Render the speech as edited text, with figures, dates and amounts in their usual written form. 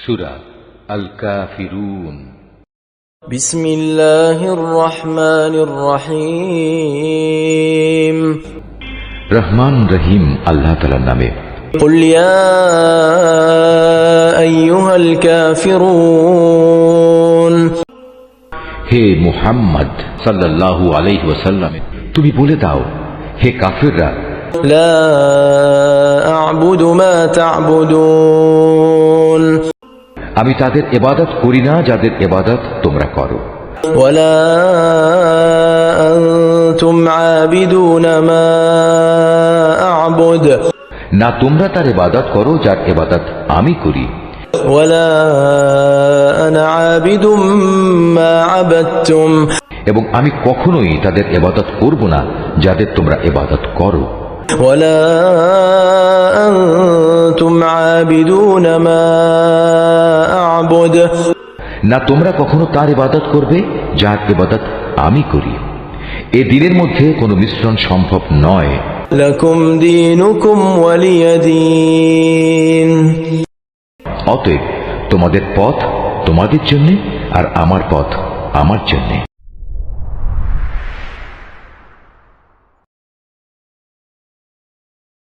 সূরা আল কাফিরুন। বিসমিল্লাহির রহমানির রহিম। রহমান রহিম আল্লাহ তাআলার নামে। কুল ইয়া আইয়ুহাল কাফিরুন, হে মুহাম্মদ সাল্লাল্লাহু আলাইহি ওয়াসাল্লাম, তুমি বলে দাও, হে কাফিররা, লা আ'বুদু মা তা'বুদুন, আমি তাদের ইবাদত করি না যাদের ইবাদত তোমরা করো। ওয়ালা আনতুম আবিদুনা মা আ'বুদ, না তোমরা তার ইবাদত করো যার ইবাদত আমি করি। ওয়ালা আনা আবিদুম মা আবাদতুম, এবং আমি কখনোই তাদের ইবাদত করব না যাদের তোমরা ইবাদত করো। ওয়ালা আনতুম আবিদুনা মা আ'বুদ, না তোমরা কখনো তার ইবাদত করবে যার ইবাদত আমি করি। এ দিনের মধ্যে কোনো মিশ্রণ সম্ভব নয়। লাকুম দীনুকুম ওয়ালিয়া দীন, অতএব তোমাদের পথ তোমাদের জন্য আর আমার পথ আমার জন্য।